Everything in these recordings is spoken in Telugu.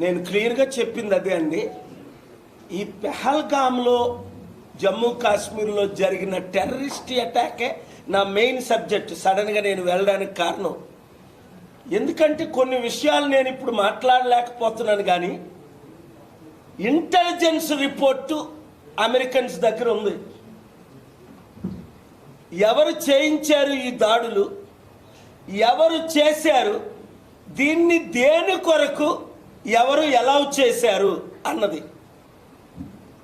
నేను క్లియర్గా చెప్పింది అదే అండి. ఈ పెహల్గామ్లో జమ్మూ కాశ్మీర్లో జరిగిన టెర్రరిస్ట్ అటాకే నా మెయిన్ సబ్జెక్ట్. సడన్గా నేను వెళ్ళడానికి కారణం ఎందుకంటే కొన్ని విషయాలు నేను ఇప్పుడు మాట్లాడలేకపోతున్నాను, కానీ ఇంటెలిజెన్స్ రిపోర్టు అమెరికన్స్ దగ్గర ఉంది. ఎవరు చేయించారు ఈ దాడులు, ఎవరు చేశారు, దీన్ని దేని కొరకు ఎవరు ఎలా చేశారు అన్నది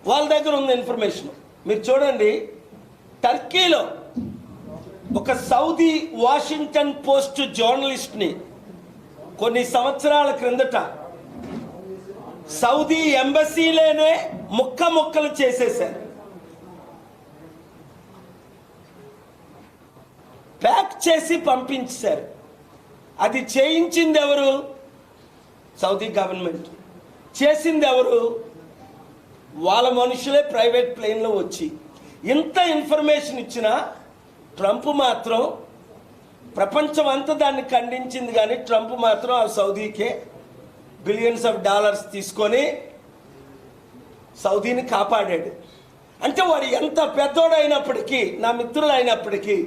వాళ్ళ దగ్గర ఉంది ఇన్ఫర్మేషన్. మీరు చూడండి, టర్కీలో ఒక సౌదీ వాషింగ్టన్ పోస్ట్ జర్నలిస్ట్ని కొన్ని సంవత్సరాల క్రిందట సౌదీ ఎంబసీలోనే ముక్కలు చేసేశారు, ప్యాక్ చేసి పంపించారు. అది చేయించింది ఎవరు? Saudi government. చేసింది ఎవరు? వాళ్ళ మనుషులే ప్రైవేట్ ప్లేన్లో వచ్చి. ఇంత ఇన్ఫర్మేషన్ ఇచ్చినా ట్రంప్ మాత్రం, ప్రపంచం అంతా దాన్ని ఖండించింది, కానీ ట్రంప్ మాత్రం ఆ సౌదీకే బిలియన్స్ ఆఫ్ డాలర్స్ తీసుకొని సౌదీని కాపాడాడు. అంటే వాడు ఎంత పెద్దోడైనప్పటికీ, నా మిత్రులు అయినప్పటికీ,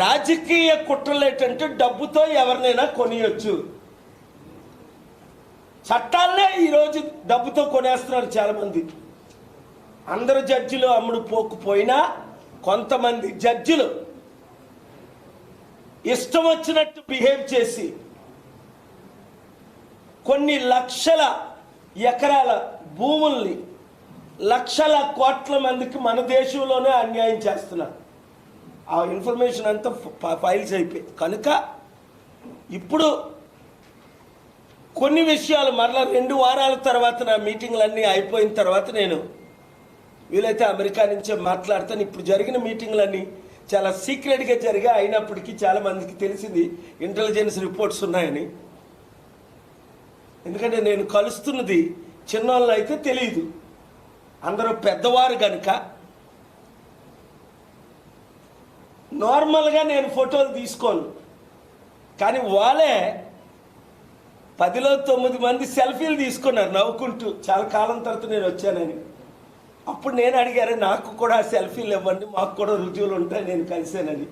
రాజకీయ కుట్రలు ఏంటంటే డబ్బుతో ఎవరినైనా కొనియొచ్చు. చట్టాలనే ఈరోజు డబ్బుతో కొనేస్తున్నారు చాలామంది. అందరు జడ్జిలు అమ్ముడు పోకపోయినా కొంతమంది జడ్జిలు ఇష్టం వచ్చినట్టు బిహేవ్ చేసి కొన్ని లక్షల ఎకరాల భూముల్ని లక్షల కోట్ల మందికి మన దేశంలోనే అన్యాయం చేస్తున్నారు. ఆ ఇన్ఫర్మేషన్ అంతా ఫైల్స్ అయిపోయి కనుక ఇప్పుడు కొన్ని విషయాలు మరలా 2 వారాల తర్వాత నా మీటింగ్లన్నీ అయిపోయిన తర్వాత నేను వీలైతే అమెరికా నుంచే మాట్లాడతాను. ఇప్పుడు జరిగిన మీటింగ్లన్నీ చాలా సీక్రెట్గా జరిగా, అయినప్పటికీ చాలామందికి తెలిసింది ఇంటెలిజెన్స్ రిపోర్ట్స్ ఉన్నాయని. ఎందుకంటే నేను కలుస్తున్నది చిన్నోళ్ళు అయితే తెలియదు, అందరూ పెద్దవారు కనుక నార్మల్గా నేను ఫోటోలు తీసుకోను, కానీ వాళ్ళే 10లో 9 మంది సెల్ఫీలు తీసుకున్నారు నవ్వుకుంటూ, చాలా కాలం తర్వాత నేను వచ్చానని. అప్పుడు నేను అడిగారు, నాకు కూడా సెల్ఫీలు ఇవ్వండి, మాకు కూడా రుజువులు ఉంటాయి నేను కలిసానని.